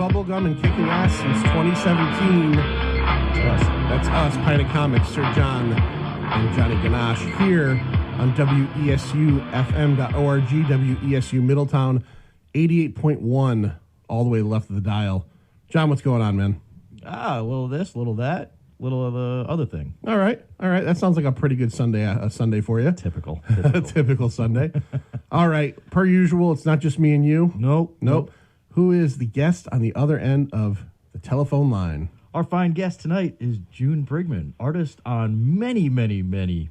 bubblegum and kicking ass since 2017. That's us, Pint of Comics, Sir John and Johnny Ganache, here on WESUFM.org, WESU Middletown, 88.1, all the way left of the dial. John, what's going on, man? A little this, little that, little of the other thing. All right. That sounds like a pretty good Sunday for you. Typical. Typical Sunday. All right. Per usual, it's not just me and you. Nope. Who is the guest on the other end of the telephone line? Our fine guest tonight is June Brigman, artist on many things,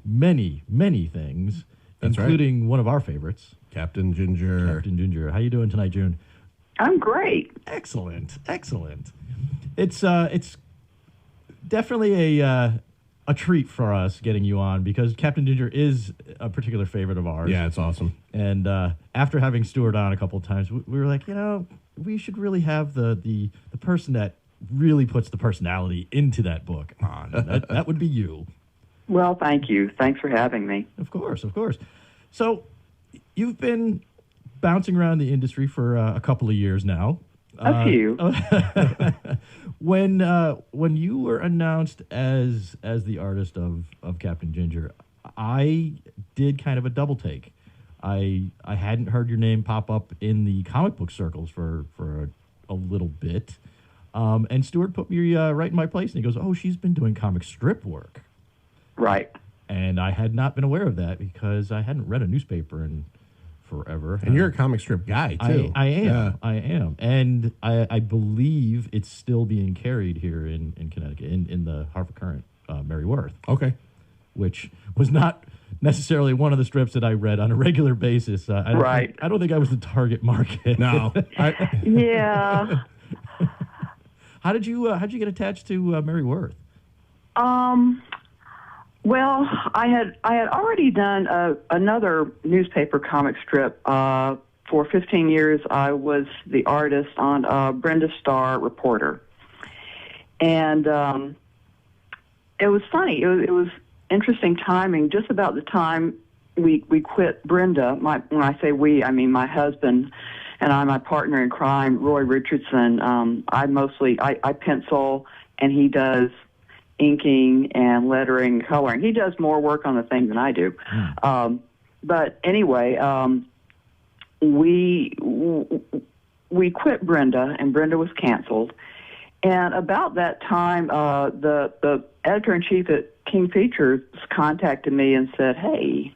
That's including one of our favorites, Captain Ginger. How you doing tonight, June? I'm great. Excellent. It's definitely a treat for us getting you on because Captain Ginger is a particular favorite of ours. Yeah, it's awesome. And after having Stuart on a couple of times, we were like, we should really have the person that really puts the personality into that book on. That would be you. Well, thank you. Thanks for having me. Of course. So you've been bouncing around the industry for a couple of years now. A few. When you were announced as the artist of Captain Ginger, I did kind of a double take. I hadn't heard your name pop up in the comic book circles for a little bit. And Stuart put me right in my place, and he goes, "Oh, she's been doing comic strip work." Right. And I had not been aware of that because I hadn't read a newspaper in forever. And you're a comic strip guy, too. I am. Yeah. I am. And I believe it's still being carried here in Connecticut, in the Hartford Current, Mary Worth. Okay. Which was not necessarily one of the strips that I read on a regular basis. I don't think I was the target market. No. Yeah. How did you get attached to Mary Worth? Well, I had already done another newspaper comic strip. For 15 years, I was the artist on Brenda Starr Reporter, and it was funny. It was interesting timing. Just about the time we quit Brenda. When I say we, I mean my husband and I, my partner in crime, Roy Richardson. I pencil, and he does inking and lettering, coloring. He does more work on the thing than I do. But anyway, we quit Brenda, and Brenda was canceled. And about that time, the editor-in-chief at King Features contacted me and said, "Hey,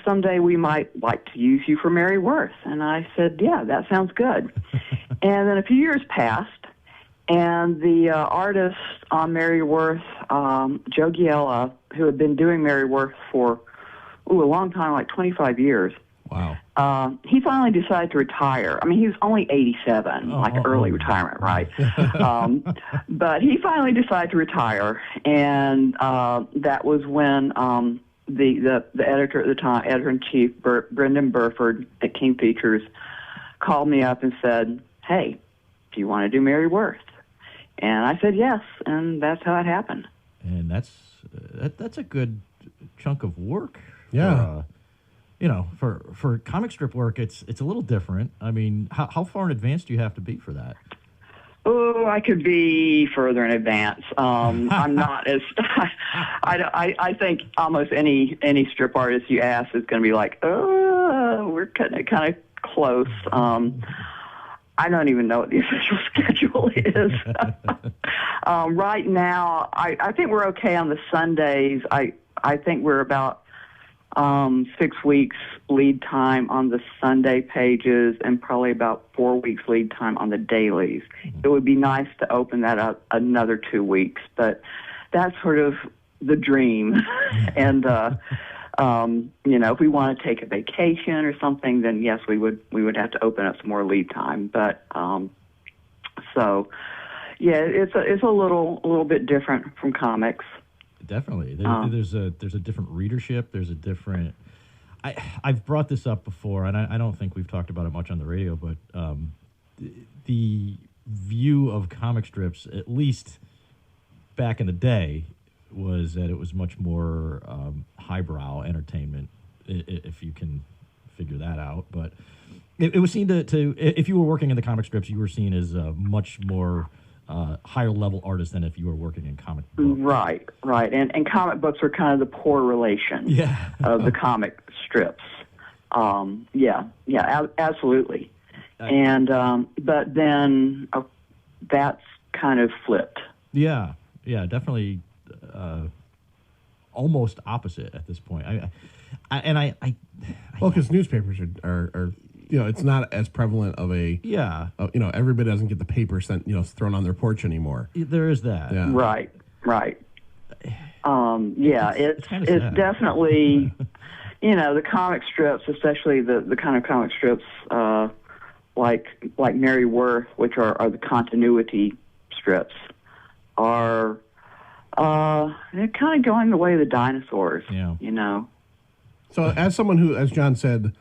someday we might like to use you for Mary Worth." And I said, "Yeah, that sounds good." And then a few years passed, and the artist on Mary Worth, Joe Giella, who had been doing Mary Worth for a long time, like 25 years. Wow. He finally decided to retire. I mean, he was only 87, early retirement, right? But he finally decided to retire, and that was when the editor at the time, editor-in-chief, Brendan Burford at King Features, called me up and said, "Hey, do you want to do Mary Worth?" And I said yes, and that's how it happened. And that's a good chunk of work. Yeah. For comic strip work, it's a little different. I mean, how far in advance do you have to be for that? Oh, I could be further in advance. I'm not as. I think almost any strip artist you ask is going to be like, "Oh, we're kind of close." I don't even know what the official schedule is. Right now, I think we're okay on the Sundays. I think we're about 6 weeks lead time on the Sunday pages and probably about 4 weeks lead time on the dailies. It would be nice to open that up another 2 weeks, but that's sort of the dream. And, if we want to take a vacation or something, then yes, we would have to open up some more lead time. But, it's a little bit different from comics. Definitely. There's a different readership. There's a different... I've brought this up before, and I don't think we've talked about it much on the radio, but the view of comic strips, at least back in the day, was that it was much more highbrow entertainment, if you can figure that out. But it was seen to if you were working in the comic strips, you were seen as a much more higher level artist than if you were working in comic books. Right. And comic books are kind of the poor relation of the comic strips. Absolutely. And but then that's kind of flipped. Yeah, definitely. Almost opposite at this point. Well, because newspapers are it's not as prevalent of a everybody doesn't get the paper sent thrown on their porch anymore. There is that. Yeah. Right. It's definitely the comic strips, especially the kind of comic strips like Mary Worth, which are the continuity strips, are they're kind of going the way of the dinosaurs. Yeah. So as someone who, as John said,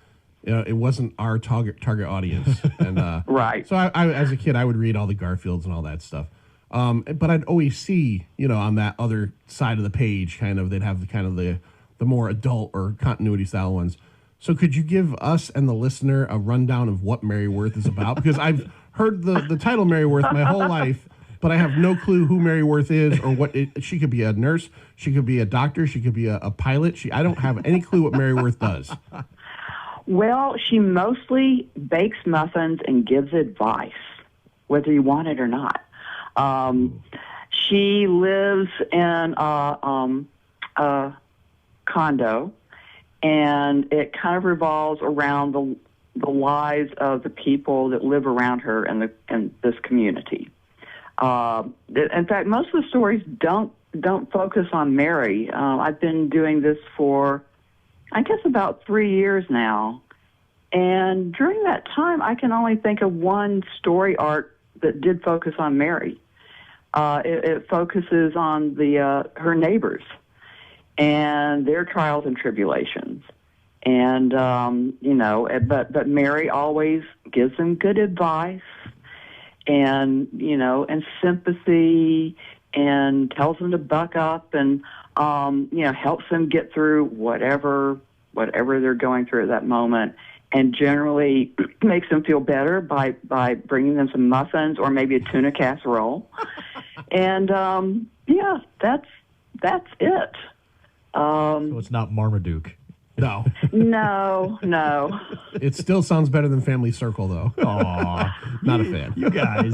it wasn't our target audience, and right. So I as a kid I would read all the Garfields and all that stuff, but I'd always see on that other side of the page they'd have the more adult or continuity style ones. So could you give us and the listener a rundown of what Mary Worth is about? Because I've heard the title Mary Worth my whole life, but I have no clue who Mary Worth is or what she could be. A nurse, she could be a doctor, she could be a pilot. I don't have any clue what Mary Worth does. Well, she mostly bakes muffins and gives advice, whether you want it or not. She lives in a condo, and it kind of revolves around the lives of the people that live around her in this community. In fact, most of the stories don't focus on Mary. I've been doing this for, I guess, about 3 years now, and during that time, I can only think of one story arc that did focus on Mary. It focuses on her neighbors and their trials and tribulations, and but Mary always gives them good advice, and and sympathy, and tells them to buck up, and helps them get through whatever they're going through at that moment, and generally makes them feel better by bringing them some muffins or maybe a tuna casserole, and that's it. So it's not Marmaduke. No. No. It still sounds better than Family Circle, though. Aw, not a fan. You guys.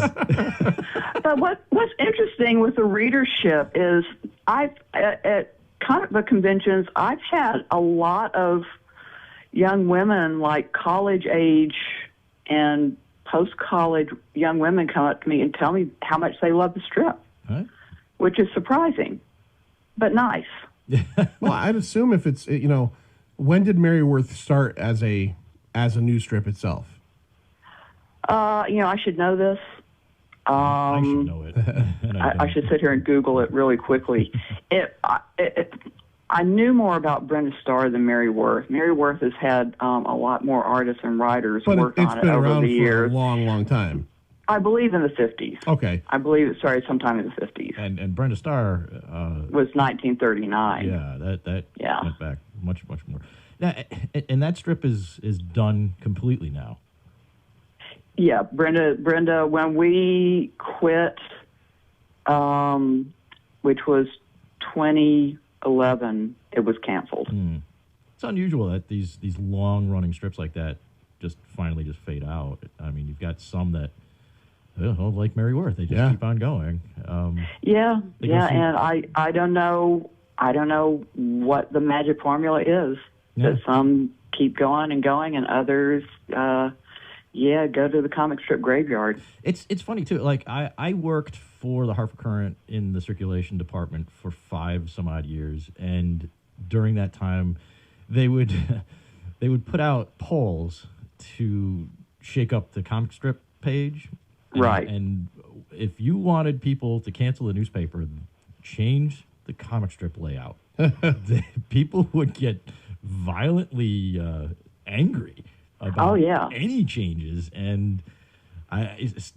But what's interesting with the readership is at comic book conventions, I've had a lot of young women, like college age and post-college young women, come up to me and tell me how much they love the strip, which is surprising, but nice. Well, I'd assume if it's, when did Mary Worth start as a news strip itself? I should know this. I should know it. I should sit here and Google it really quickly. I knew more about Brenda Starr than Mary Worth. Mary Worth has had a lot more artists and writers work on it over the years. It's been around for a long, long time. I believe in the 50s. Okay. I believe it started sometime in the 50s. And Brenda Starr was 1939. Yeah, that went back much more. Now, and that strip is done completely now. Yeah, Brenda, when we quit, which was 2011, it was canceled. It's unusual that these long running strips like that just finally just fade out. I mean, you've got some that like Mary Worth, they just keep on going. And I don't know what the magic formula is. Yeah. That some keep going and going, and others, go to the comic strip graveyard. It's funny too. Like I worked for the Hartford Courant in the circulation department for 5 some odd years, and during that time, they would put out polls to shake up the comic strip page. Right. And if you wanted people to cancel the newspaper, change the comic strip layout. People would get violently angry about any changes. And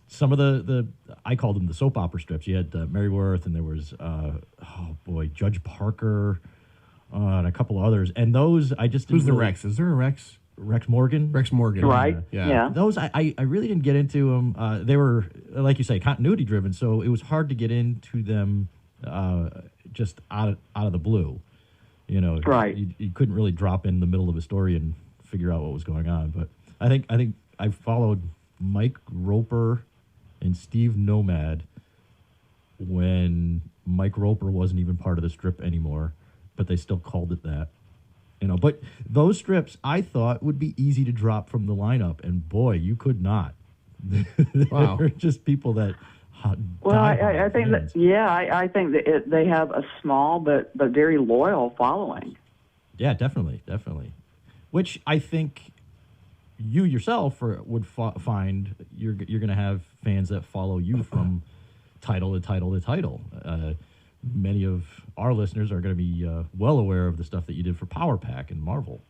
some of the I called them the soap opera strips. You had Mary Worth, and there was Judge Parker, and a couple others. And those I just who's the Rex? Is there a Rex? Rex Morgan. Rex Morgan. Right. Yeah. Yeah. Those I really didn't get into them. They were, like you say, continuity driven, so it was hard to get into them just out of the blue. You know, Right. You couldn't really drop in the middle of a story and figure out what was going on. But I think I followed Mike Roper and Steve Nomad when Mike Roper wasn't even part of the strip anymore, but they still called it that. You know, but those strips I thought would be easy to drop from the lineup, and boy, you could not. Wow. They're just people that. Well, I think that I think that they have a small but very loyal following. Yeah, definitely. Which I think you yourself would find you're going to have fans that follow you from title to title to title. Many of our listeners are going to be well aware of the stuff that you did for Power Pack and Marvel.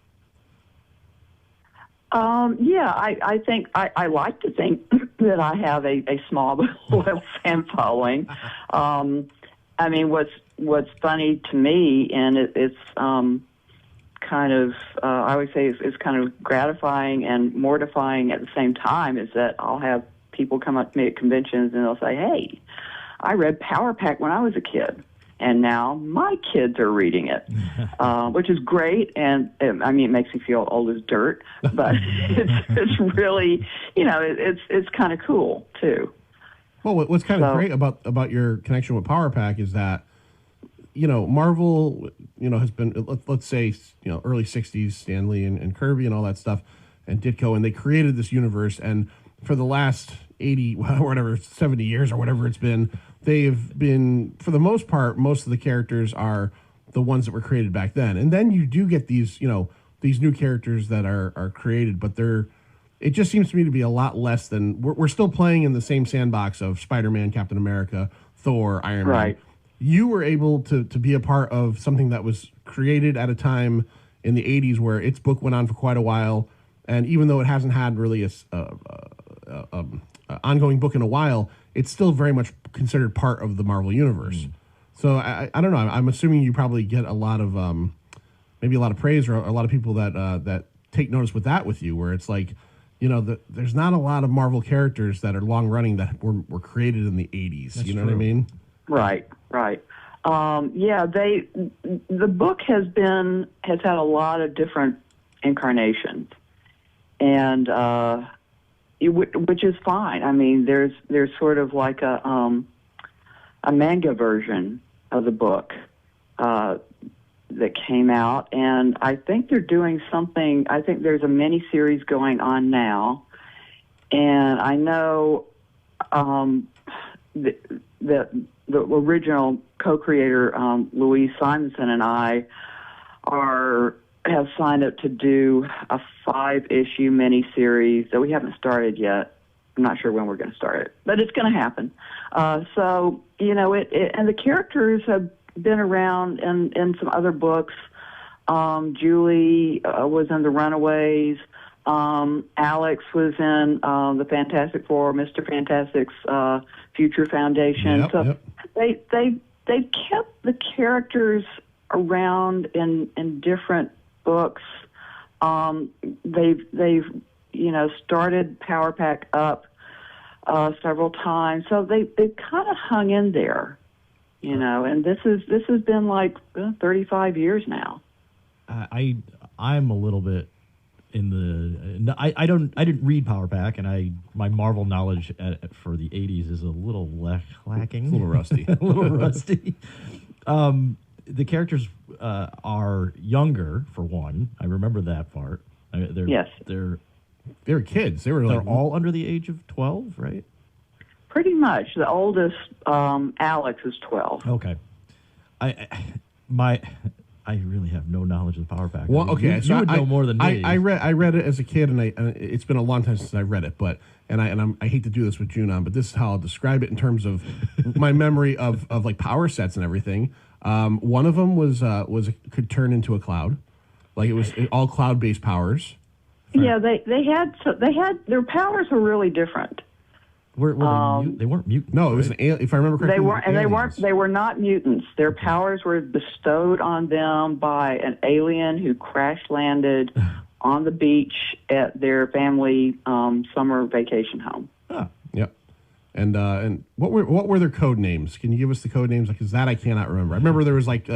Yeah, I think I like to think that I have a small but loyal fan following. I mean, what's funny to me, and it's kind of I would say it's kind of gratifying and mortifying at the same time, is that I'll have people come up to me at conventions and they'll say, "Hey, I read Power Pack when I was a kid, and now my kids are reading it," which is great. And I mean, it makes me feel old as dirt, but it's really, you know, it's kind of cool too. Well, what's kind of great about your connection with Power Pack is that, you know, Marvel, you know, has been, let's say, you know, early 60s, Stan Lee and Kirby and all that stuff, and Ditko, and they created this universe. And for the last 80, or whatever, 70 years or whatever it's been, they've been, for the most part, most of the characters are the ones that were created back then. And then you do get these, you know, these new characters that are created, but it just seems to me to be a lot less than, we're still playing in the same sandbox of Spider-Man, Captain America, Thor, Iron Man. Right. You were able to be a part of something that was created at a time in the 80s where its book went on for quite a while. And even though it hasn't had really a ongoing book in a while, it's still very much considered part of the Marvel Universe. So I don't know. I'm assuming you probably get a lot of maybe a lot of praise or a lot of people that take notice with you, where it's like, you know, there's not a lot of Marvel characters that are long running that were created in the 80s. That's you know true. what I mean? Right. Yeah, the book has had a lot of different incarnations, and which is fine. I mean, there's sort of like a manga version of the book that came out, and I think they're doing something. I think there's a mini series going on now, and I know the original co-creator Louise Simonson and I have signed up to do a 5-issue miniseries that we haven't started yet. I'm not sure when we're going to start it, but it's going to happen. So, you know, and the characters have been around in some other books. Julie was in The Runaways. Alex was in the Fantastic Four, Mr. Fantastic's Future Foundation. They kept the characters around in different books. They've you know, started Power Pack up several times, so they've kind of hung in there, you know. And this has been like 35 years now. I'm a little bit in the I didn't read Power Pack, and my Marvel knowledge for the 80s is a little lacking, A little rusty. a little rusty. The characters are younger, for one. I remember that part. Yes. They were kids. They're all under the age of 12, right? Pretty much. The oldest, Alex, is 12. Okay. I really have no knowledge of the Power Pack. Well, okay, you would know more than me. I read it as a kid, and it's been a long time since I read it. But I hate to do this with June on, but this is how I'll describe it in terms of my memory of like power sets and everything. One of them could turn into a cloud, like it was all cloud based powers. Yeah, they had their powers were really different. Were they weren't mutants? No, it was if I remember correctly. They were not mutants. Their powers were bestowed on them by an alien who crash landed on the beach at their family summer vacation home. Ah, Yep. And what were their code names? Can you give us the code names? Because that I cannot remember. I remember there was like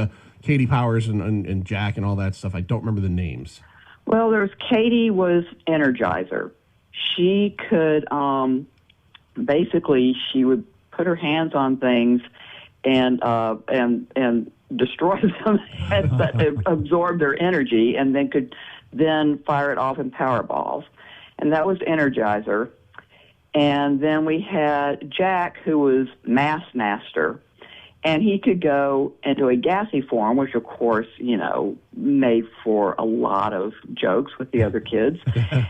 Katie Powers and Jack and all that stuff. I don't remember the names. Well, there's Katie was Energizer. She could basically she would put her hands on things and destroy them and absorb their energy, and then could then fire it off in power balls. And that was Energizer. And then we had Jack, who was Mass Master, and he could go into a gassy form, which, of course, made for a lot of jokes with the other kids.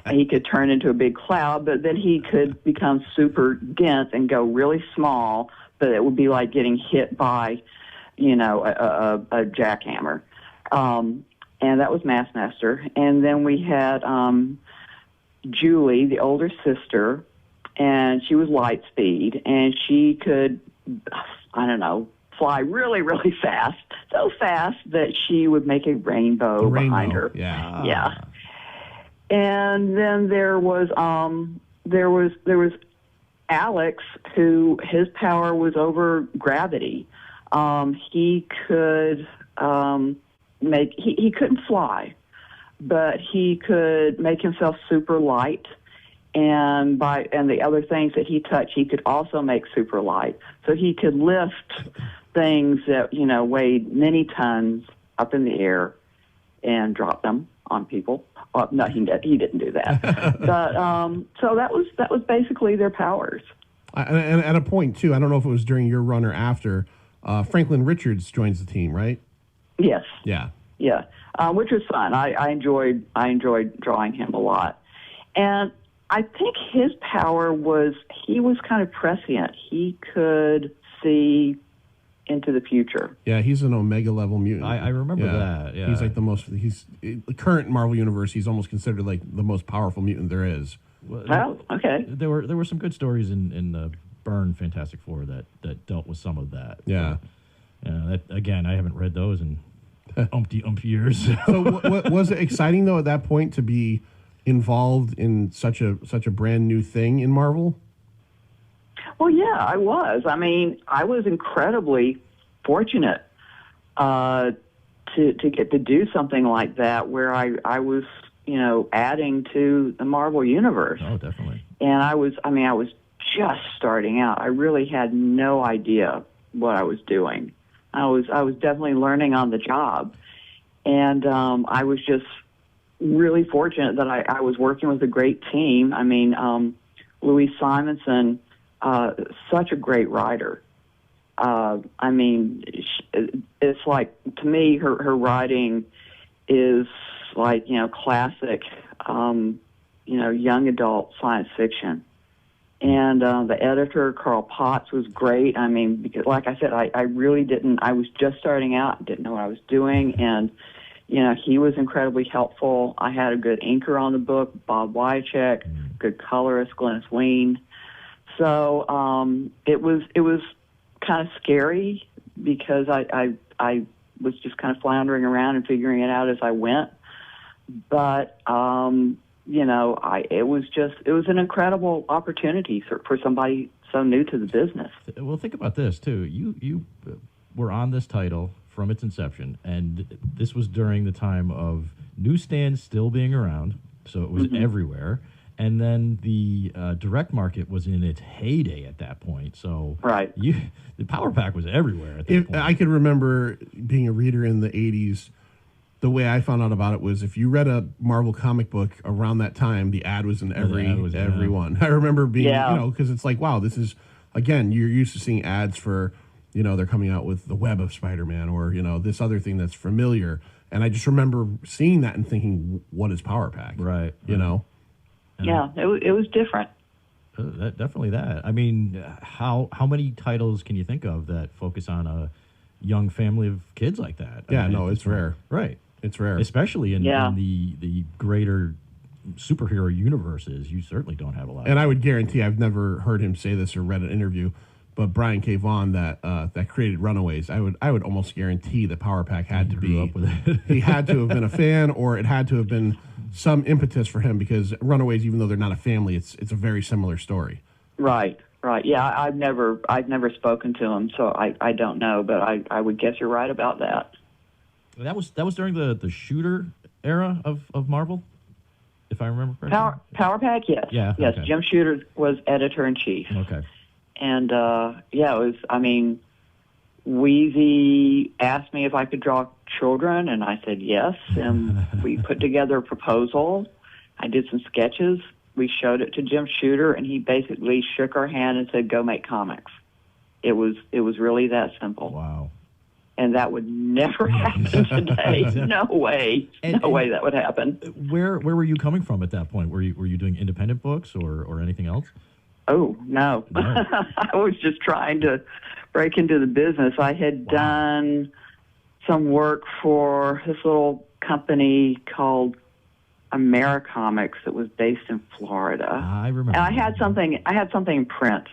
And he could turn into a big cloud, but then he could become super dense and go really small, but it would be like getting hit by, a jackhammer. And that was Mass Master. And then we had Julie, the older sister, and she was Lightspeed, and she could, fly really, really fast, so fast that she would make a rainbow behind her. Yeah. Yeah. And then there was Alex, who his power was over gravity. He could he couldn't fly, but he could make himself super light. And the other things that he touched, he could also make super light. So he could lift things that weighed many tons up in the air and drop them on people. Well, no, he didn't do that. But so that was basically their powers. And at a point too, I don't know if it was during your run or after. Franklin Richards joins the team, right? Yes. Yeah. Yeah, which was fun. I enjoyed drawing him a lot, and I think his power was he was kind of prescient. He could see into the future. Yeah, he's an Omega level mutant. I remember that. Yeah, he's like the current Marvel universe. He's almost considered like the most powerful mutant there is. Well, okay. There were some good stories in the Byrne Fantastic Four that dealt with some of that. Yeah. Again, I haven't read those in umpty years. So was it exciting though at that point to be involved in such a brand new thing in Marvel? Well, yeah, I was. I mean, I was incredibly fortunate to get to do something like that, where I was, adding to the Marvel universe. Oh, definitely. And I was just starting out. I really had no idea what I was doing. I was definitely learning on the job, and I was just really fortunate that I was working with a great team. I mean, Louise Simonson, such a great writer. I mean, it's like, to me, her writing is like, classic, young adult science fiction. And the editor, Carl Potts, was great. I mean, because, like I said, I really didn't, I was just starting out, didn't know what I was doing, and he was incredibly helpful. I had a good inker on the book, Bob Wycheck, good colorist, Glennis Ween. So it was kind of scary because I was just kind of floundering around and figuring it out as I went. But it was an incredible opportunity for somebody so new to the business. Well, think about this too. You were on this title from its inception, and this was during the time of newsstands still being around, so it was everywhere. And then the direct market was in its heyday at that point. So right, the Power Pack was everywhere at that point. I could remember being a reader in the 80s. The way I found out about it was if you read a Marvel comic book around that time, the ad was in every one. I remember being, because it's like, wow, this is, again, you're used to seeing ads for, they're coming out with the Web of Spider-Man or, this other thing that's familiar. And I just remember seeing that and thinking, what is Power Pack? Right. Yeah, it was different. Definitely that. I mean, how many titles can you think of that focus on a young family of kids like that? Yeah, it's rare. Right. It's rare. Especially in the greater superhero universes. You certainly don't have a lot. And I would guarantee, I've never heard him say this or read an interview, but Brian K. Vaughan that created Runaways, I would almost guarantee that Power Pack had to be up with it. he had to have been a fan, or it had to have been some impetus for him, because Runaways, even though they're not a family, it's a very similar story. Right. Yeah, I've never spoken to him, so I don't know, but I would guess you're right about that. That was during the shooter era of Marvel, if I remember correctly. Power Pack, yes. Yeah. Yes, Okay. Jim Shooter was editor-in-chief. Okay. And, yeah, it was, I mean, Wheezy asked me if I could draw children, and I said yes, and we put together a proposal. I did some sketches. We showed it to Jim Shooter, and he basically shook our hand and said, "Go make comics." It was really that simple. Wow. And that would never happen today. No way. No way that would happen. Where were you coming from at that point? Were you doing independent books or anything else? Oh, no. I was just trying to break into the business. I had done some work for this little company called Americomics that was based in Florida. I remember. And I had something in print.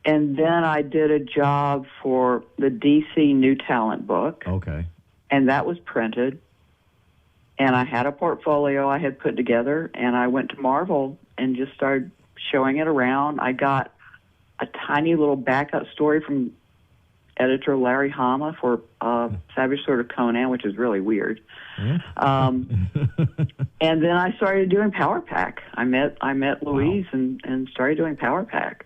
And then I did a job for the DC New Talent book. Okay. And that was printed. And I had a portfolio I had put together, and I went to Marvel and just started showing it around. I got a tiny little backup story from editor Larry Hama for Savage Sword of Conan, which is really weird. Yeah. And then I started doing Power Pack. I met Louise and started doing Power Pack.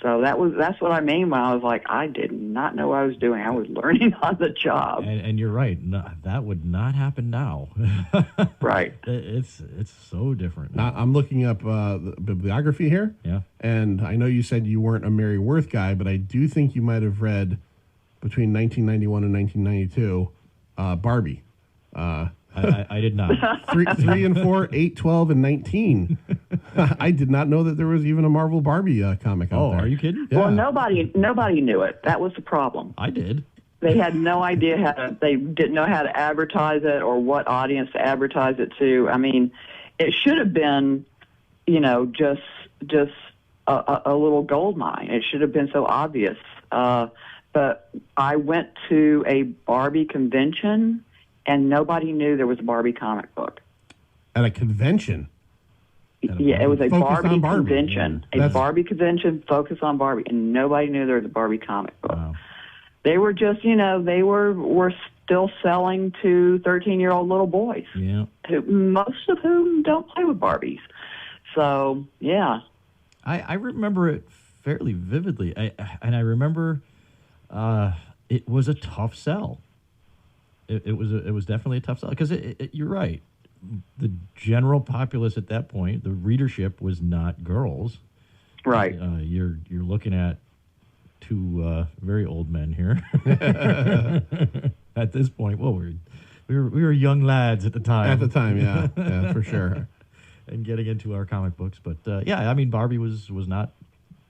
So that's what I mean when I was like, I did not know what I was doing. I was learning on the job. And you're right. No, that would not happen now. Right. It's so different. I'm looking up the bibliography here. Yeah. And I know you said you weren't a Mary Worth guy, but I do think you might have read between 1991 and 1992 Barbie. I did not. 3 and 4, 8, 12, and 19. I did not know that there was even a Marvel Barbie comic out there. Are you kidding? Yeah. Well, nobody knew it. That was the problem. I did. They had no idea they didn't know how to advertise it or what audience to advertise it to. I mean, it should have been, just a little gold mine. It should have been so obvious. But I went to a Barbie convention, and nobody knew there was a Barbie comic book. At a convention? Yeah, it was a Barbie convention. Yeah. A Barbie convention focused on Barbie, and nobody knew there was a Barbie comic book. Wow. They were just, they were still selling to 13-year-old little boys, Yeah. most of whom don't play with Barbies. So, yeah. I remember it fairly vividly. I remember it was a tough sell. It was definitely a tough sell because you're right. The general populace at that point, the readership was not girls. Right. You're looking at two very old men here. At this point, well, we were young lads at the time. At the time, yeah, for sure. And getting into our comic books, but yeah, I mean, Barbie was not.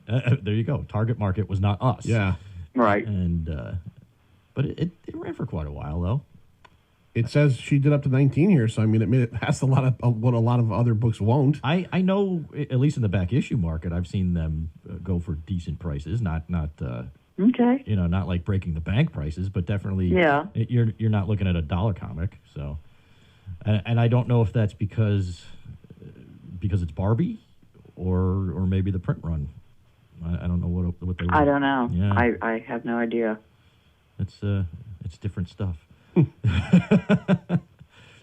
There you go. Target market was not us. Yeah. Right. And but it ran for quite a while though. It says she did up to 19 here, so I mean, it has a lot of what a lot of other books won't. I know, at least in the back issue market, I've seen them go for decent prices. Not Okay. not like breaking the bank prices, but definitely. Yeah. You're not looking at $1 comic. So, and I don't know if that's because it's Barbie, or maybe the print run. I don't know what they were. I don't know. Yeah. I have no idea. It's different stuff.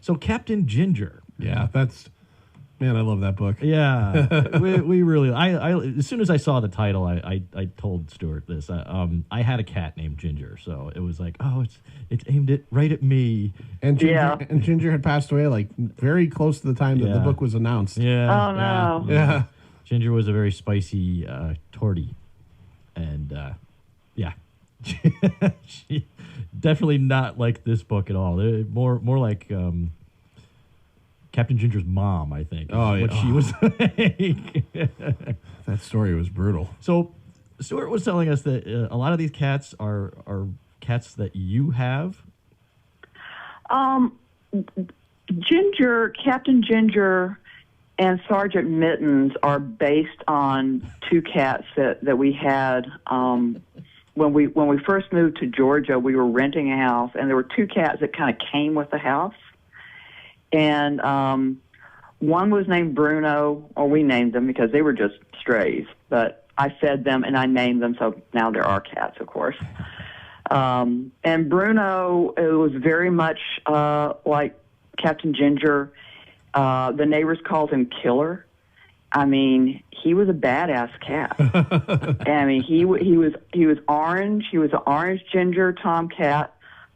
So Captain Ginger. Yeah, man, I love that book. Yeah, we really. I as soon as I saw the title, I told Stuart this. I had a cat named Ginger, so it was like, oh, it's aimed right at me. And Ginger, Yeah. and Ginger had passed away like very close to the time that the Yeah. book was announced. Yeah. Oh, no. Yeah. Ginger was a very spicy tortie, and yeah, she definitely not like this book at all. More like Captain Ginger's mom, I think. Oh, yeah. What she was like. That story was brutal. So Stuart was telling us that a lot of these cats are cats that you have. Captain Ginger and Sergeant Mittens are based on two cats that we had when we first moved to Georgia. We were renting a house, and there were two cats that kind of came with the house. And one was named Bruno, or we named them because they were just strays, but I fed them and I named them, so now they're our cats, of course. And Bruno, it was very much like Captain Ginger. The neighbors called him Killer. I mean, he was a badass cat. I mean, he was orange. He was an orange ginger tomcat.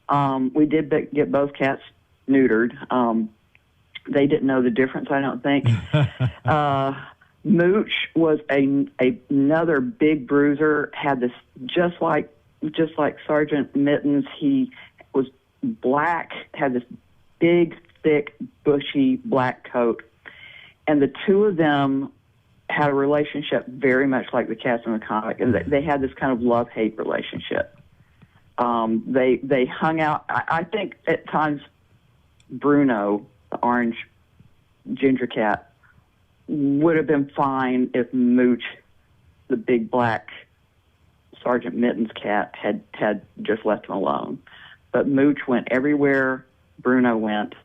We did get both cats neutered. They didn't know the difference, I don't think. Mooch was another big bruiser. Had this just like Sergeant Mittens. He was black. Had this big, thick, bushy black coat. And the two of them had a relationship very much like the cats in the comic, and they had this kind of love-hate relationship. They hung out. I think at times Bruno, the orange ginger cat, would have been fine if Mooch, the big black Sergeant Mittens cat, had just left him alone. But Mooch went everywhere Bruno went.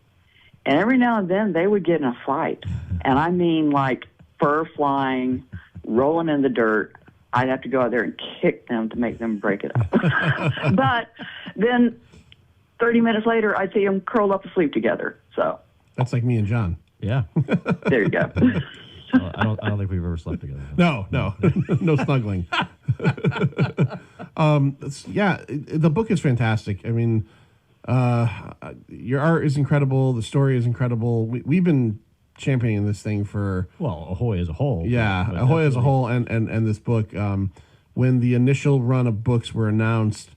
And every now and then they would get in a fight. And I mean like fur flying, rolling in the dirt. I'd have to go out there and kick them to make them break it up. But then 30 minutes later, I'd see them curled up asleep together. So That's like me and John. Yeah. there you go. I don't think we've ever slept together. No, no snuggling. The book is fantastic. I mean, your art is incredible. The story is incredible. We've been championing this thing for Ahoy as a whole. Yeah, but Ahoy as a whole, and this book. When the initial run of books were announced,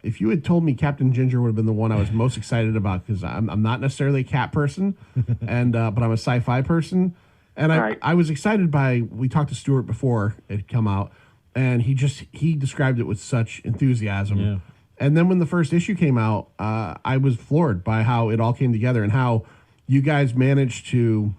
if you had told me Captain Ginger would have been the one I was most excited about, because I'm not necessarily a cat person, and but I'm a sci-fi person, and I was excited by. We talked to Stuart before it had come out, and he described it with such enthusiasm. Yeah. And then when the first issue came out, I was floored by how it all came together and how you guys managed to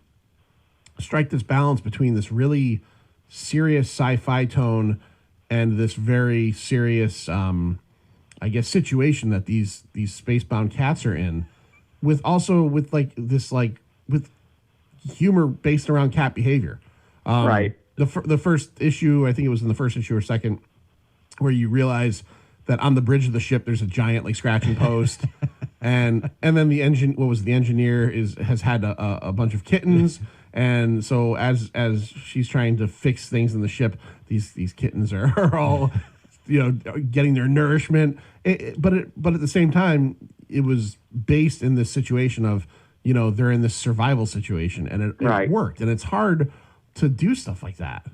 strike this balance between this really serious sci-fi tone and this very serious, I guess, situation that these spacebound cats are in, with humor based around cat behavior. Right. The first issue, I think it was in the first issue or second, where you realize that on the bridge of the ship there's a giant like scratching post, and then the engineer has had a bunch of kittens, and so as she's trying to fix things in the ship, these kittens are all getting their nourishment. But at the same time, it was based in this situation of they're in this survival situation, and it worked, and it's hard to do stuff like that.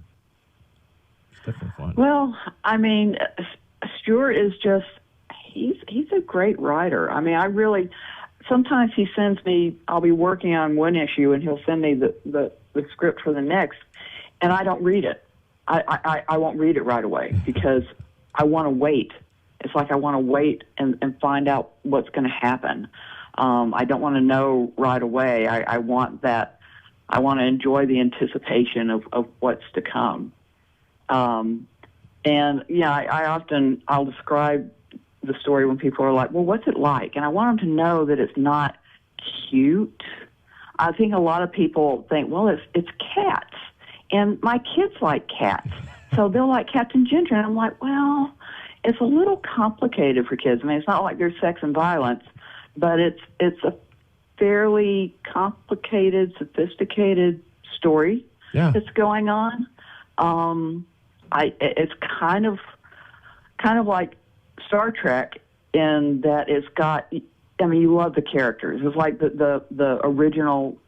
It's definitely fun. Well, I mean, Stuart is just, he's a great writer. I mean, sometimes he sends me, I'll be working on one issue and he'll send me the script for the next, and I don't read it. I won't read it right away because I want to wait. It's like I want to wait and find out what's going to happen. I don't want to know right away. I want that. I want to enjoy the anticipation of what's to come. And yeah, I'll describe the story when people are like, well, what's it like? And I want them to know that it's not cute. I think a lot of people think, well, it's cats. And my kids like cats. So they'll like Captain Ginger. And I'm like, well, it's a little complicated for kids. I mean, it's not like there's sex and violence, but it's a fairly complicated, sophisticated story that's going on. It's kind of like Star Trek in that it's got. I mean, you love the characters. It's like the original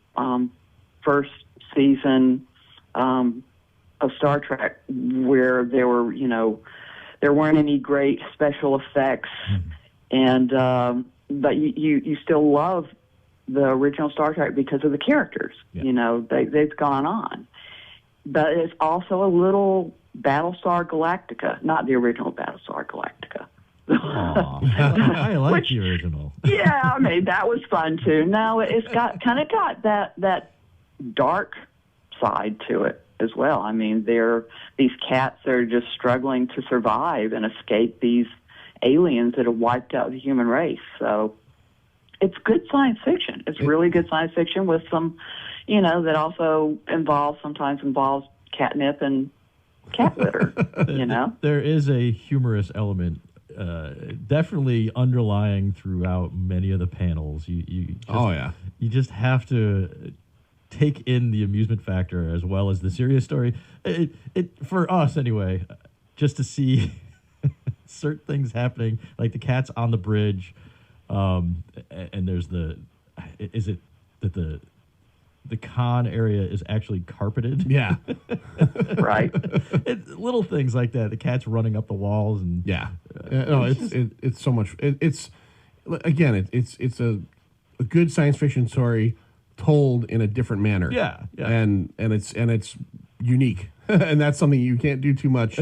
first season of Star Trek, where there weren't any great special effects, and but you still love the original Star Trek because of the characters. Yeah. They've gone on, but it's also a little Battlestar Galactica, not the original Battlestar Galactica. I like the original. Yeah, I mean, that was fun too. No, it's got that dark side to it as well. I mean, these cats are just struggling to survive and escape these aliens that have wiped out the human race. So it's good science fiction. It's really good science fiction with some, that also sometimes involves catnip and cat litter. There is a humorous element. Definitely underlying throughout many of the panels. You just have to take in the amusement factor as well as the serious story. It for us anyway, just to see certain things happening, like the cat's on the bridge, and there's is it that the con area is actually carpeted? Yeah. Right. Little things like that. The cat's running up the walls and it's so much. It's a good science fiction story told in a different manner. Yeah. And it's unique, and that's something you can't do too much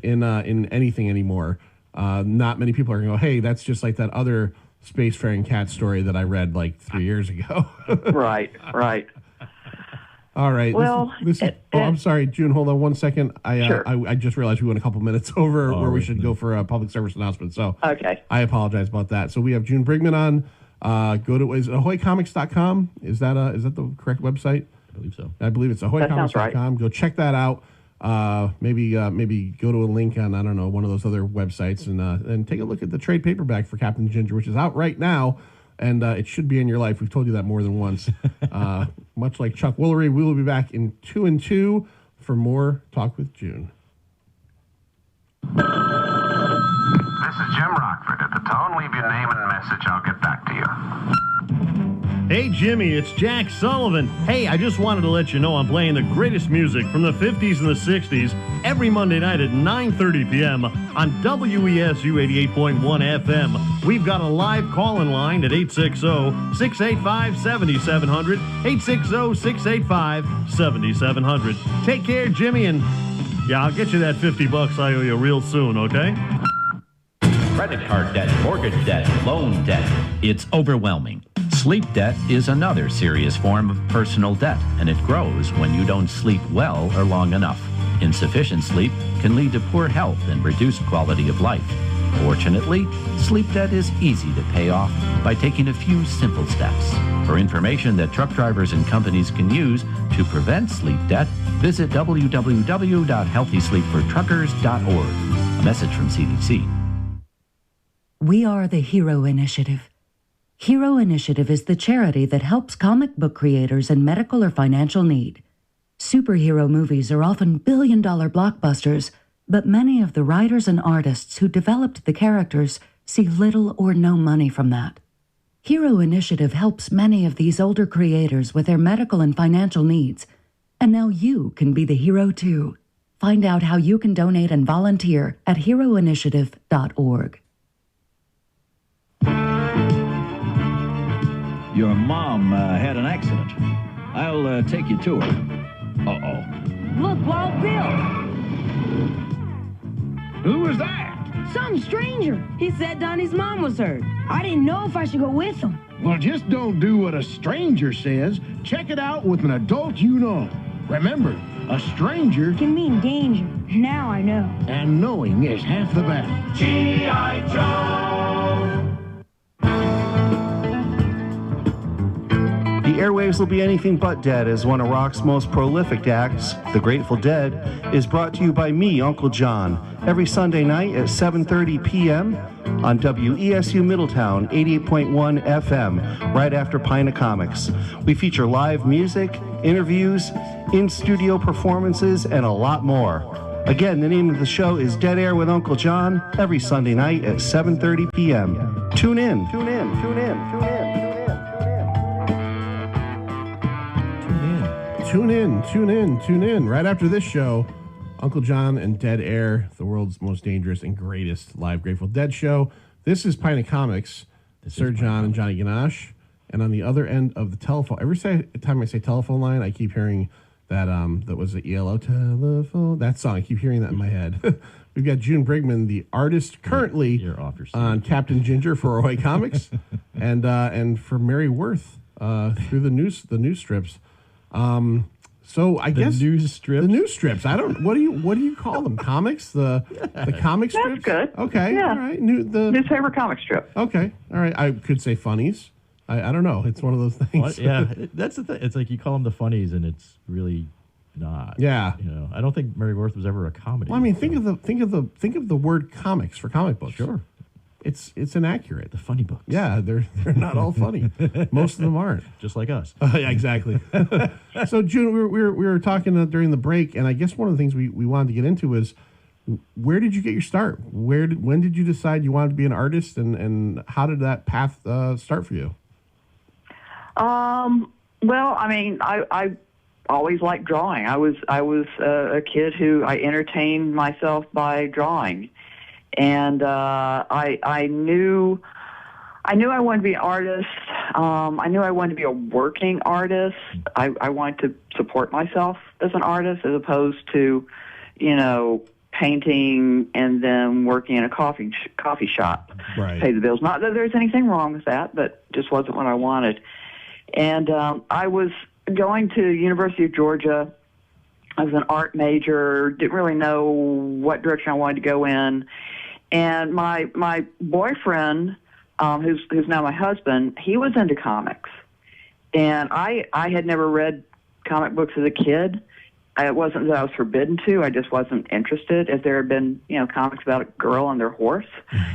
in anything anymore. Not many people are going to go, hey, that's just like that other spacefaring cat story that I read like 3 years ago. Right. All right. Well, I'm sorry, June. Hold on 1 second. Sure. I just realized we went a couple minutes over where we right. should go for a public service announcement. So Okay. I apologize about that. So we have June Brigman on. Go to ahoycomics.com. Is that the correct website? I believe so. I believe it's ahoycomics.com. Right. Go check that out. Maybe go to a link on, I don't know, one of those other websites and take a look at the trade paperback for Captain Ginger, which is out right now. And it should be in your life. We've told you that more than once. Much like Chuck Woolery, we will be back in 2 and 2 for more Talk with June. This is Jim Rockford. At the tone, leave your name and message. I'll get back to you. Hey, Jimmy, it's Jack Sullivan. Hey, I just wanted to let you know I'm playing the greatest music from the 50s and the 60s every Monday night at 9:30 p.m. on WESU 88.1 FM. We've got a live call-in line at 860-685-7700, 860-685-7700. Take care, Jimmy, and I'll get you that $50 I owe you real soon, okay? Credit card debt, mortgage debt, loan debt. It's overwhelming. Sleep debt is another serious form of personal debt, and it grows when you don't sleep well or long enough. Insufficient sleep can lead to poor health and reduced quality of life. Fortunately, sleep debt is easy to pay off by taking a few simple steps. For information that truck drivers and companies can use to prevent sleep debt, visit www.healthysleepfortruckers.org. A message from CDC. We are the Hero Initiative. Hero Initiative is the charity that helps comic book creators in medical or financial need. Superhero movies are often billion-dollar blockbusters, but many of the writers and artists who developed the characters see little or no money from that. Hero Initiative helps many of these older creators with their medical and financial needs, and now you can be the hero too. Find out how you can donate and volunteer at heroinitiative.org. Your mom had an accident. I'll take you to her. Uh-oh. Look, Wild Bill. Who was that? Some stranger. He said Donnie's mom was hurt. I didn't know if I should go with him. Well, just don't do what a stranger says. Check it out with an adult you know. Remember, a stranger Can mean danger. Now I know. and knowing is half the battle. G.I. Joe! The airwaves will be anything but dead as one of rock's most prolific acts, The Grateful Dead, is brought to you by me, Uncle John, every Sunday night at 7:30 p.m. on WESU Middletown 88.1 FM, right after Pina Comics. We feature live music, interviews, in-studio performances, and a lot more. Again, the name of the show is Dead Air with Uncle John, every Sunday night at 7:30 p.m. Tune in. Tune in. Tune in. Tune in. Tune in. Right after this show, Uncle John and Dead Air, the world's most dangerous and greatest live Grateful Dead show. This is Pina Comics, Sir John and Johnny Ganache. And on the other end of the telephone, every time I say telephone line, I keep hearing that that was the ELO telephone. That song, I keep hearing that in my head. We've got June Brigman, the artist currently on Captain Ginger for Ahoy Comics, and for Mary Worth through the news strips. So I guess the news strips. I don't. What do you call them? Comics? The comic strips. That's good. Okay. Yeah. All right. Newspaper comic strip. Okay. All right. I could say funnies. I don't know. It's one of those things. What? Yeah, that's the thing. It's like you call them the funnies, and it's really not. Yeah. I don't think Mary Worth was ever a comedy. Well, I mean, think of the word comics for comic books. Sure. It's inaccurate. The funny books. Yeah, they're not all funny. Most of them aren't. Just like us. Yeah, exactly. So, June, we were talking during the break, and I guess one of the things we wanted to get into is, where did you get your start? When did you decide you wanted to be an artist, and how did that path start for you? Well, I mean, I always liked drawing. I was a kid who I entertained myself by drawing. And I knew I wanted to be an artist. I knew I wanted to be a working artist. I wanted to support myself as an artist as opposed to, painting and then working in a coffee shop, right. Pay the bills. Not that there's anything wrong with that, but just wasn't what I wanted. And I was going to University of Georgia. I was an art major. Didn't really know what direction I wanted to go in. And my boyfriend, who's now my husband, he was into comics. And I had never read comic books as a kid. It wasn't that I was forbidden to. I just wasn't interested. If there had been, comics about a girl and their horse,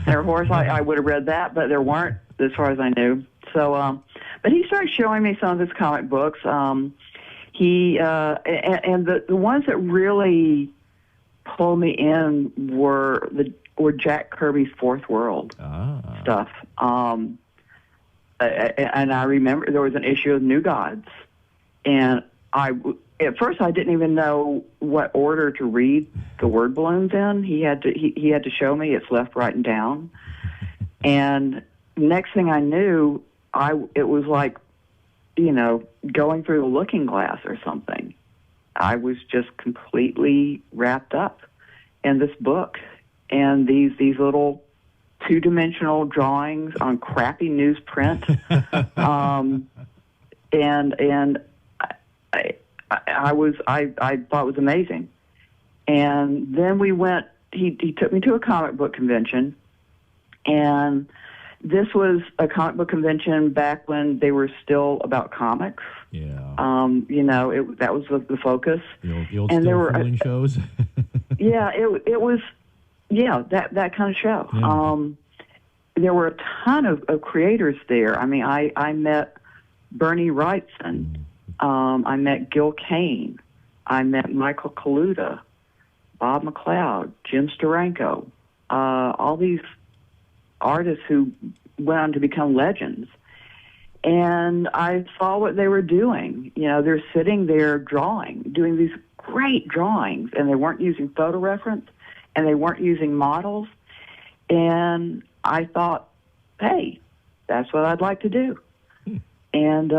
I would have read that, but there weren't, as far as I knew. So, but he started showing me some of his comic books. He and the ones that really pulled me in were Jack Kirby's Fourth World stuff. And I remember there was an issue of New Gods, and at first I didn't even know what order to read the word balloons in. He had to show me it's left, right, and down. And next thing I knew, it was like, going through the looking glass or something. I was just completely wrapped up in this book and these little two-dimensional drawings on crappy newsprint. And I thought it was amazing. And then we went, he took me to a comic book convention, and this was a comic book convention back when they were still about comics. Yeah. That was the focus. The old and still there were fooling shows. Yeah, it was. Yeah, that kind of show. Yeah. There were a ton of creators there. I mean, I met Bernie Wrightson. I met Gil Kane. I met Michael Kaluta, Bob McLeod, Jim Steranko, all these artists who went on to become legends. And I saw what they were doing. They're sitting there doing these great drawings, and they weren't using photo reference, and they weren't using models. And I thought, hey, that's what I'd like to do. And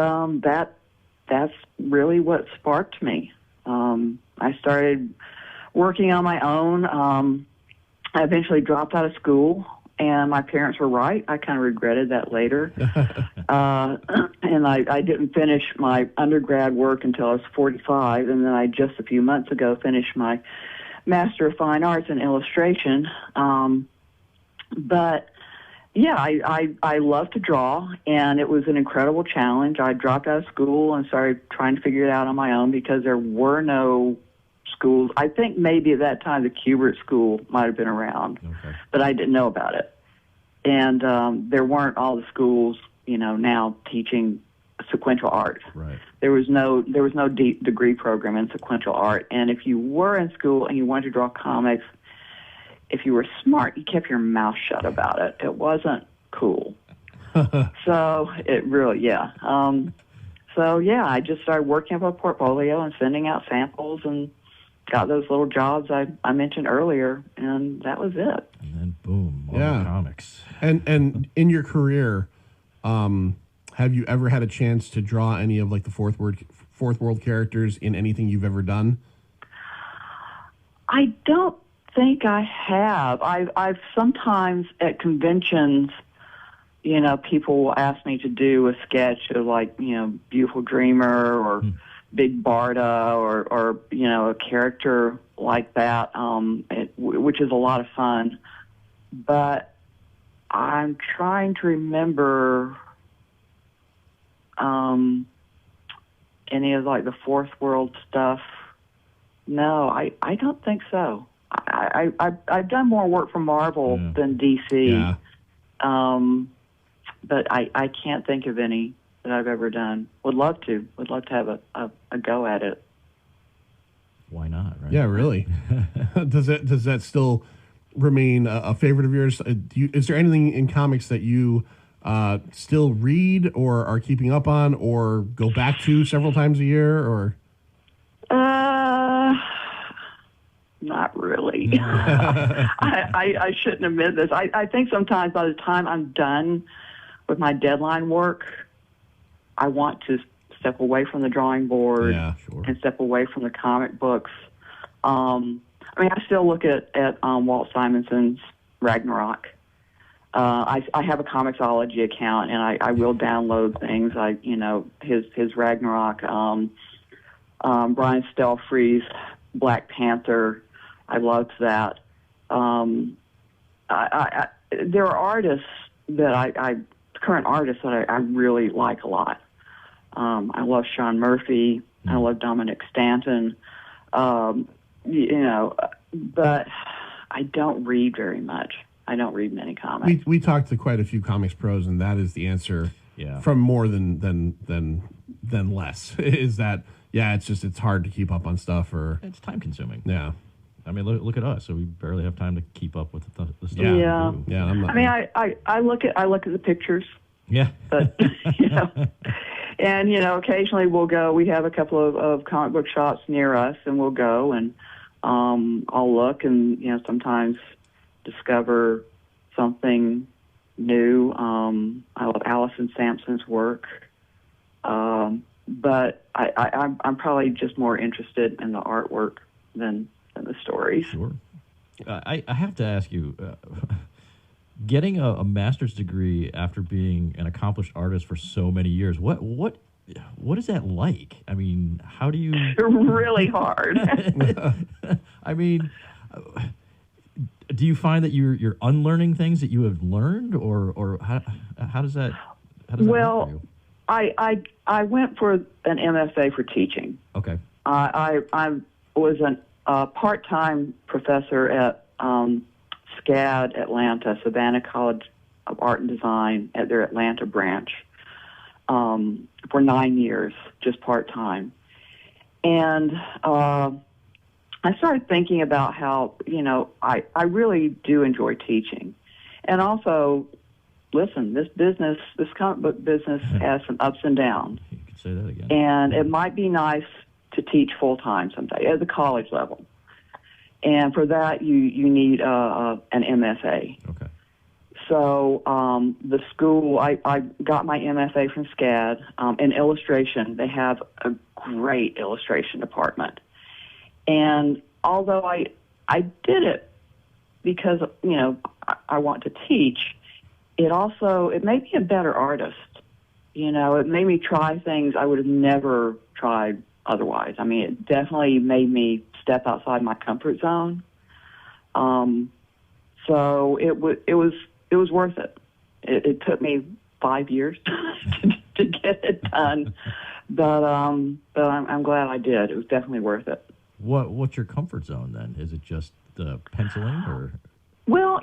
that's really what sparked me. I started working on my own. I eventually dropped out of school, and my parents were right. I kind of regretted that later. And I didn't finish my undergrad work until I was 45, and then I just a few months ago finished my Master of Fine Arts in Illustration. But yeah, I love to draw, and it was an incredible challenge. I dropped out of school and started trying to figure it out on my own because there were no schools. I think maybe at that time the Kubert School might have been around, but I didn't know about it. And there weren't all the schools, now teaching sequential art. Right. There was no deep degree program in sequential art, and if you were in school and you wanted to draw comics, if you were smart, you kept your mouth shut about it. It wasn't cool. So it really, yeah. I just started working up a portfolio and sending out samples and got those little jobs I mentioned earlier, and that was it. And then boom, all the comics. And in your career, have you ever had a chance to draw any of like the fourth world characters in anything you've ever done? I don't think I have. I've sometimes at conventions, people will ask me to do a sketch of like, Beautiful Dreamer or Big Barda or a character like that, which is a lot of fun. But I'm trying to remember any of like the fourth world stuff. No, I don't think so. I've done more work for Marvel than DC. Yeah. But I can't think of any that I've ever done. Would love to have a go at it. Why not, right? Yeah, really. Does that still remain a favorite of yours? Is there anything in comics that you still read or are keeping up on or go back to several times a year? Or not really. I shouldn't admit this. I think sometimes by the time I'm done with my deadline work, I want to step away from the drawing board and step away from the comic books. I mean, I still look at Walt Simonson's Ragnarok. I have a Comixology account, and I will download things like, his Ragnarok, Brian Stelfree's Black Panther. I loved that. There are artists that current artists that I really like a lot. I love Sean Murphy. I love Dominic Stanton. But I don't read very much. I don't read many comics. We talked to quite a few comics pros, and that is the answer. From more than less. Is that it's hard to keep up on stuff, or it's time consuming. Yeah. I mean, look at us. So we barely have time to keep up with the stuff. Yeah. We do. Yeah. I'm not, I mean, I look at the pictures. Yeah. But and occasionally we'll go. We have a couple of comic book shops near us, and we'll go and I'll look and sometimes discover something new. I love Allison Sampson's work, but I'm probably just more interested in the artwork than the stories. Sure. I have to ask you, getting a master's degree after being an accomplished artist for so many years, what is that like? I mean, how do you... Really hard. I mean, do you find that you're unlearning things that you have learned, or how does that work for you? I went for an MFA for teaching. Okay. I was a part-time professor at SCAD Atlanta, Savannah College of Art and Design, at their Atlanta branch for 9 years, just part-time. And I started thinking about how, I really do enjoy teaching. And also, listen, this comic book business has some ups and downs. You could say that again. And it might be nice to teach full-time someday at the college level. And for that, you need an MFA. Okay. So the school, I got my MFA from SCAD. In illustration, they have a great illustration department. And although I did it because, I want to teach, it made me a better artist. It made me try things I would have never tried otherwise. I mean, it definitely made me step outside my comfort zone. So it was worth it. It took me 5 years to get it done, but I'm glad I did. It was definitely worth it. What's your comfort zone then? Is it just the penciling, or? Well,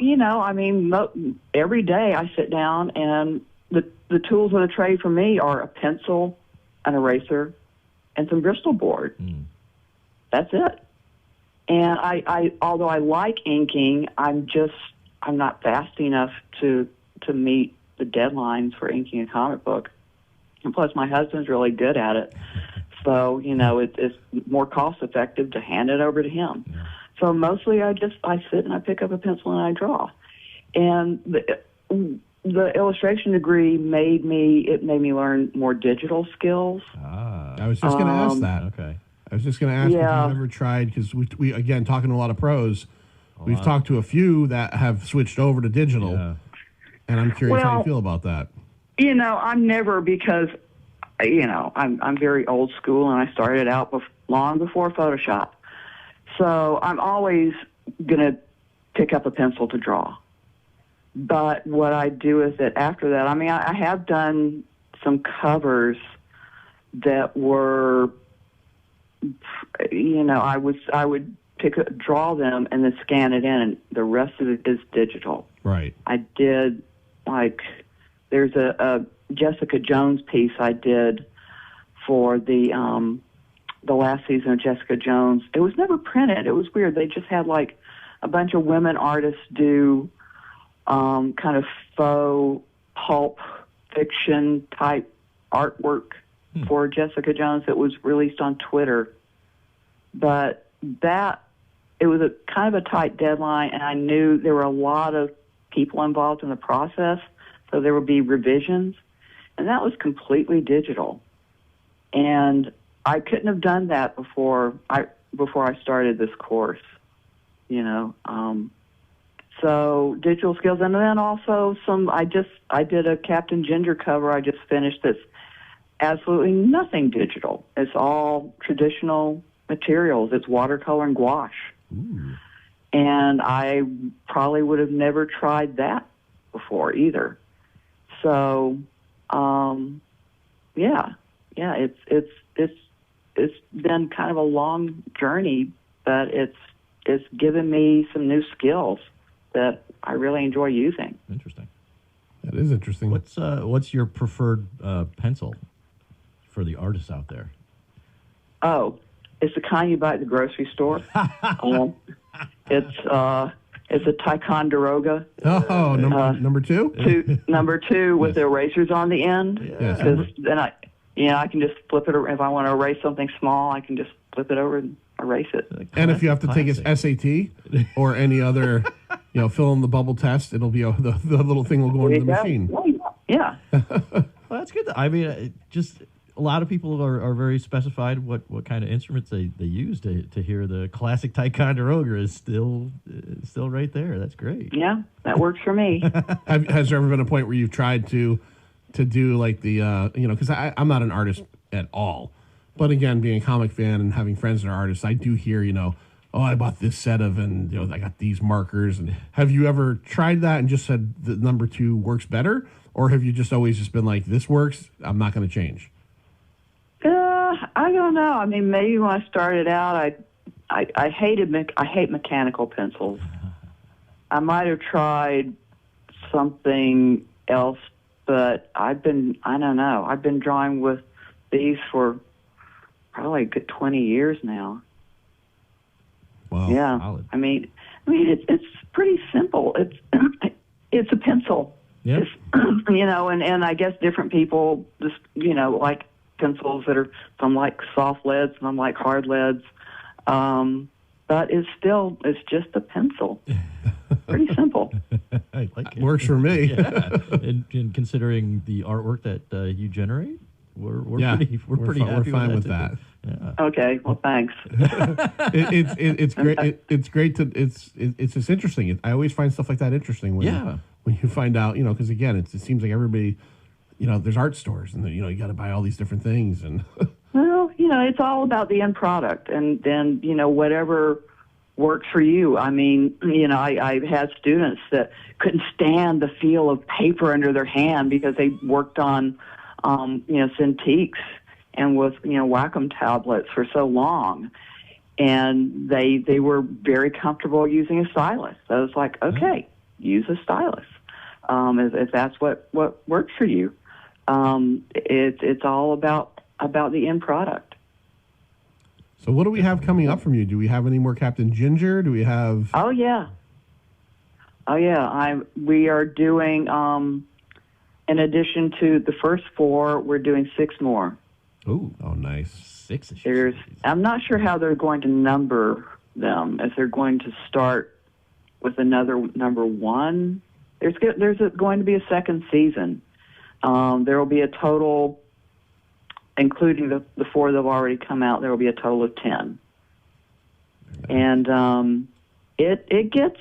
every day I sit down, and the tools of the trade for me are a pencil, an eraser, and some Bristol board. That's it. And I although I like inking, I'm not fast enough to meet the deadlines for inking a comic book. And plus, my husband's really good at it, so it's more cost effective to hand it over to him. Yeah. So mostly I sit and I pick up a pencil and I draw. And the illustration degree made me learn more digital skills. I was just going to ask that. Okay. I was just going to ask if you've ever tried, because we again, talking to a lot of pros, we've talked to a few that have switched over to digital, and I'm curious how you feel about that. I'm never, because, I'm very old school, and I started out long before Photoshop. So I'm always going to pick up a pencil to draw. But what I do with it after that, I mean, I have done some covers that were, I would draw them and then scan it in, and the rest of it is digital. Right. I did, there's a Jessica Jones piece I did for the last season of Jessica Jones. It was never printed. It was weird. They just had a bunch of women artists do kind of faux pulp fiction type artwork for Jessica Jones that was released on Twitter. But it was a kind of a tight deadline, and I knew there were a lot of people involved in the process, so there would be revisions, and that was completely digital. And I couldn't have done that before I started this course, So digital skills, and then also I did a Captain Ginger cover I just finished that's absolutely nothing digital. It's all traditional materials. It's watercolor and gouache. Ooh. And I probably would have never tried that before either. So, it's been kind of a long journey, but it's given me some new skills that I really enjoy using. Interesting. That is interesting. What's your preferred pencil for the artists out there? Oh, it's the kind you buy at the grocery store. It's a Ticonderoga. Oh, number two? Number two with the erasers on the end. Yes. Then I can just flip it. If I want to erase something small, I can just flip it over and erase it. And if you have to take his SAT or any other, fill in the bubble test, it'll be the little thing will go into the machine. Yeah. Well, that's good. I mean, just a lot of people are very specified what kind of instruments they use to hear the classic Ticonderoga is still right there. That's great. Yeah, that works for me. Has there ever been a point where you've tried to do like the because I'm not an artist at all, but again, being a comic fan and having friends that are artists, I do hear oh, I bought this set of, and I got these markers. And have you ever tried that and just said the number two works better, or have you just always just been like, this works, I'm not going to change? I don't know. I mean, maybe when I started out, I hate mechanical pencils. I might have tried something else, but I've been drawing with these for probably a good 20 years now. Wow. Yeah. Solid. I mean, it's pretty simple. It's a pencil. Yeah. And I guess different people just, like pencils that are, some like soft leads, some like hard leads. But it's just a pencil. Pretty simple. I like it. Works for me. Yeah. And considering the artwork that you generate, we're pretty happy fine with too. that. Yeah. Okay. Well, thanks. It's great. It's great to. It's just interesting. I always find stuff like that interesting when you find out. Because again, it seems like everybody. There's art stores, and you got to buy all these different things, and. Well, it's all about the end product, and then whatever works for you. I mean, I've had students that couldn't stand the feel of paper under their hand because they worked on, Cintiqs and with Wacom tablets for so long, and they were very comfortable using a stylus. So I was like, okay, use a stylus if that's what works for you. It's all about the end product. So what do we have coming up from you? Do we have any more Captain Ginger? Do we have? Oh yeah. We are doing in addition to the first 4, we're doing 6 more. Ooh. Oh, nice. 6. I'm not sure how they're going to number them. If they're going to start with another number 1, there's going to be a second season. There will be a total, including the 4 that have already come out. There will be a total of 10, and it gets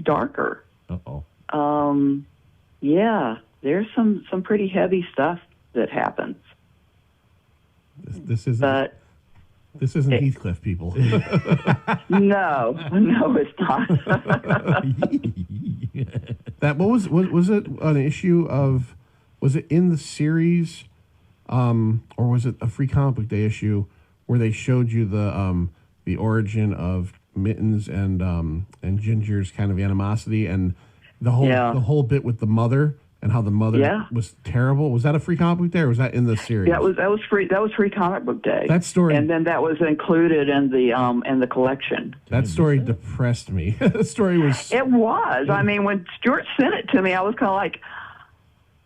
darker. Uh-oh. Yeah, there's some pretty heavy stuff that happens. This isn't Heathcliff, people. No, it's not. That was it an issue of Was it in the series, or was it a Free Comic Book Day issue where they showed you the origin of Mittens and Ginger's kind of animosity and the whole bit with the mother and how the mother was terrible? Was that a Free Comic Book Day or was that in the series? That was Free Comic Book Day. That story, and then that was included in the collection. That story depressed me. The story was. It was. I mean, when Stuart sent it to me, I was kind of like,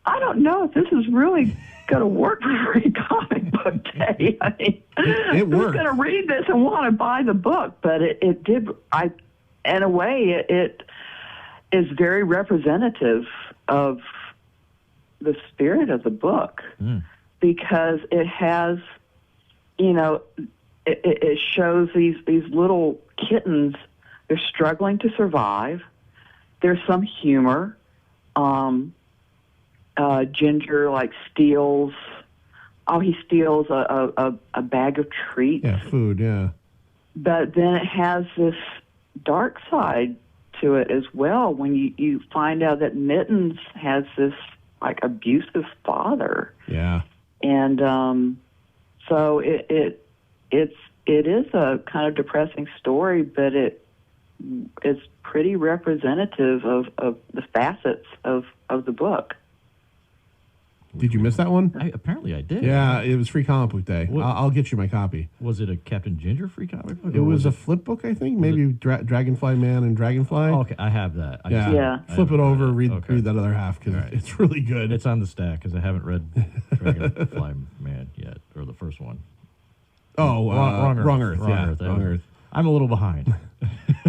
I don't know if this is really going to work for Free Comic Book Day. I mean, it worked. Who's going to read this and want to buy the book? But it did. In a way, it is very representative of the spirit of the book because it has, it shows these little kittens. They're struggling to survive. There's some humor. Ginger steals. He steals a bag of treats. Yeah, food. Yeah. But then it has this dark side to it as well when you find out that Mittens has this abusive father. Yeah. And so it is a kind of depressing story, but it's pretty representative of the facets of the book. Did you miss that one? Apparently I did. Yeah, it was Free Comic Book Day. I'll get you my copy. Was it a Captain Ginger Free Comic Book? It was a flip book, I think. Maybe Dragonfly Man and Dragonfly. Oh, okay, I have that. Flip it over, read that other half because it's really good. It's on the stack because I haven't read Dragonfly Man yet, or the first one. Oh, Wrong Earth. Wrong Earth. I'm a little behind.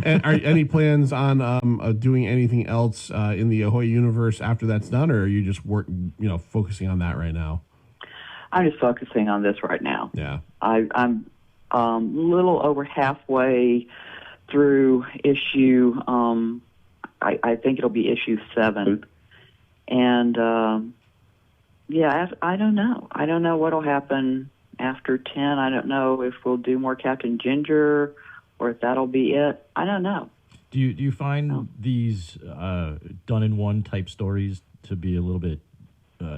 And are any plans on doing anything else in the Ahoy universe after that's done, or are you just focusing on that right now? I'm just focusing on this right now. Yeah, I'm a little over halfway through issue. I think it'll be issue 7, and I don't know. I don't know what'll happen after 10. I don't know if we'll do more Captain Ginger, or if that'll be it. I don't know. Do you find these done-in-one type stories to be a little bit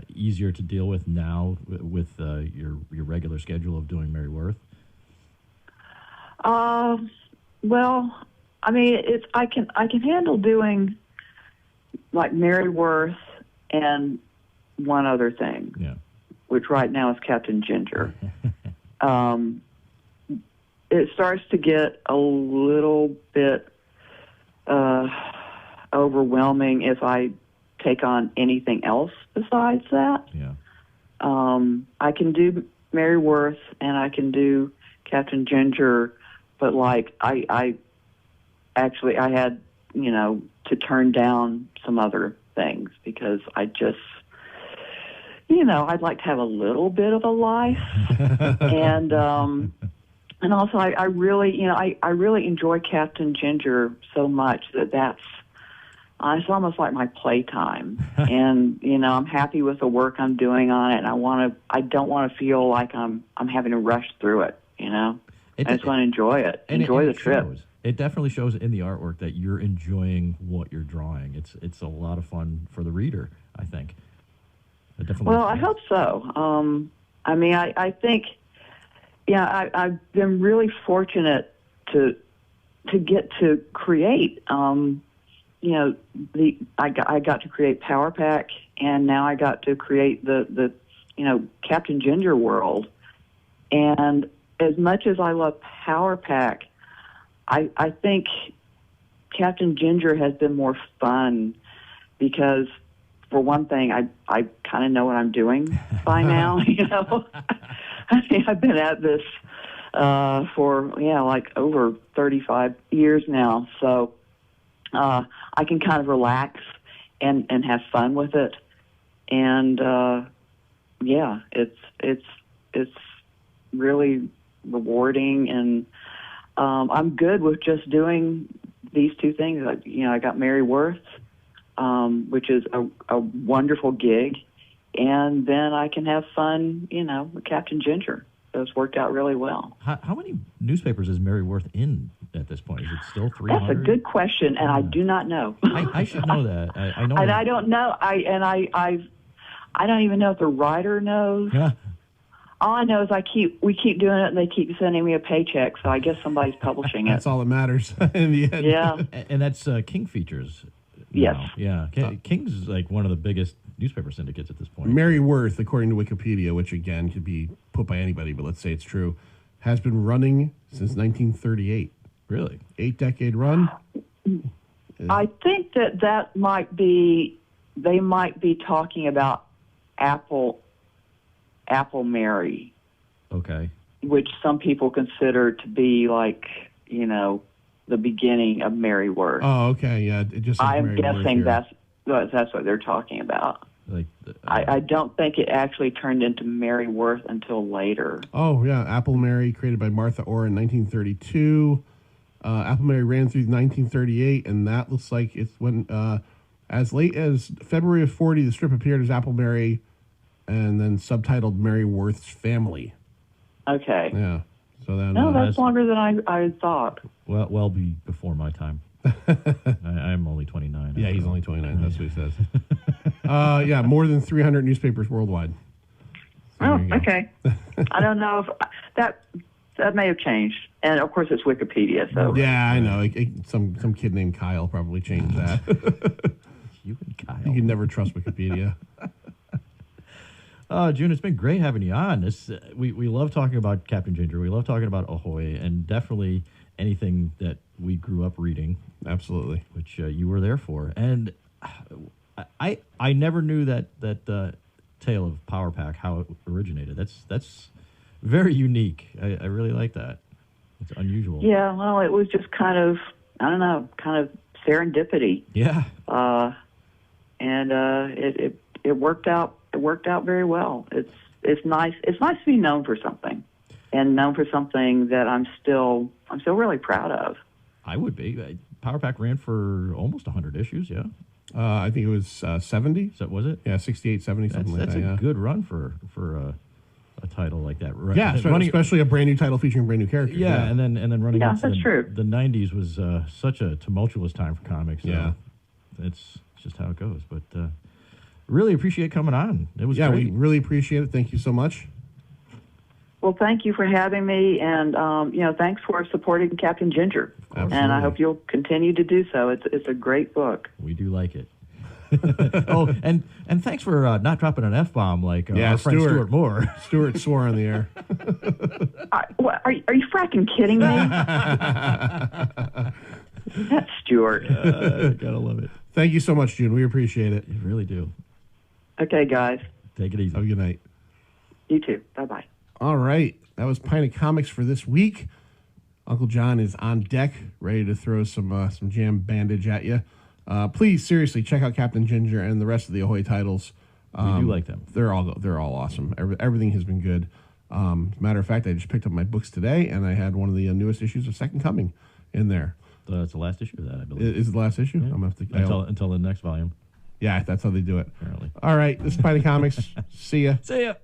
easier to deal with now with your regular schedule of doing Mary Worth? Well, I mean, I can handle doing Mary Worth and one other thing, which right now is Captain Ginger. It starts to get a little bit overwhelming if I take on anything else besides that. Yeah. I can do Mary Worth and I can do Captain Ginger, but I had to turn down some other things because I just I'd like to have a little bit of a life and also, I really, I really enjoy Captain Ginger so much that's it's almost like my playtime. And I'm happy with the work I'm doing on it, and I don't want to feel like I'm having to rush through it. I just want to enjoy it, enjoy the trip. It definitely shows in the artwork that you're enjoying what you're drawing. It's a lot of fun for the reader, I think. I hope so. I mean, I think. Yeah, I've been really fortunate to get to create. I got to create Power Pack, and now I got to create the Captain Ginger world. And as much as I love Power Pack, I think Captain Ginger has been more fun because, for one thing, I kind of know what I'm doing by now. I've been at this for over 35 years now, so I can kind of relax and have fun with it, and it's really rewarding, and I'm good with just doing these two things. I got Mary Worth, which is a wonderful gig. And then I can have fun, with Captain Ginger. So it's worked out really well. How many newspapers is Mary Worth in at this point? Is it still 300? That's a good question, and I do not know. I should know that. I know. And I don't know. I don't even know if the writer knows. Yeah. All I know is we keep doing it, and they keep sending me a paycheck. So I guess somebody's publishing it. That's all that matters in the end. Yeah. And that's King Features. Yes. Now. Yeah. King's like one of the biggest newspaper syndicates at this point. Mary Worth, according to Wikipedia, which again could be put by anybody, but let's say it's true, has been running since 1938. Really? 8-decade run. I think that might be, they might be talking about Apple Mary. Okay. Which some people consider to be like, the beginning of Mary Worth. Oh, okay, yeah. It just says I'm Mary guessing Worth here. that's what they're talking about. Like, I don't think it actually turned into Mary Worth until later. Oh, yeah. Apple Mary, created by Martha Orr in 1932. Apple Mary ran through 1938, and that looks like it's when, as late as February of 40, the strip appeared as Apple Mary, and then subtitled Mary Worth's Family. Okay. Yeah. So then, no, that's longer than I thought. Well, before my time. I'm only 29. Yeah, he's only 29. That's what he says. Yeah, more than 300 newspapers worldwide. So okay. I don't know if that may have changed, and of course it's Wikipedia. So yeah, I know. Some kid named Kyle probably changed that. You and Kyle. You can never trust Wikipedia. June, it's been great having you on. We love talking about Captain Ginger. We love talking about Ahoy, and definitely anything that we grew up reading. Absolutely. Which you were there for. And I never knew that tale of Power Pack, how it originated. That's very unique. I really like that. It's unusual. Yeah, well, it was just kind of serendipity. Yeah. And it worked out. It worked out very well. It's nice. It's nice to be known for something, and known for something that I'm still really proud of. I would be. Power Pack ran for almost 100 issues. Yeah. I think it was 70. So was it? Yeah, 68, 70, something like that. That's a yeah. good run for a title like that. Yeah, especially a brand new title featuring brand new characters. Yeah, and then running into true. The 90s was such a tumultuous time for comics. So yeah, it's just how it goes. But really appreciate coming on. It was great. We really appreciate it. Thank you so much. Well, thank you for having me, and thanks for supporting Captain Ginger. Absolutely. And I hope you'll continue to do so. It's a great book. We do like it. Oh, and thanks for not dropping an F-bomb like our friend Stuart Moore. Stuart swore on the air. Are you fracking kidding me? That's Stuart. Gotta love it. Thank you so much, June. We appreciate it. You really do. Okay, guys. Take it easy. Have a good night. You too. Bye-bye. All right. That was Pint of Comics for this week. Uncle John is on deck, ready to throw some jam bandage at you. Please, seriously, check out Captain Ginger and the rest of the Ahoy titles. We do like them. They're all awesome. Everything has been good. Matter of fact, I just picked up my books today, and I had one of the newest issues of Second Coming in there. It's the last issue of that, I believe. Is it the last issue? Yeah. I'm gonna have to until the next volume. Yeah, that's how they do it. Apparently. All right, this is Pint of Comics. See ya. See ya.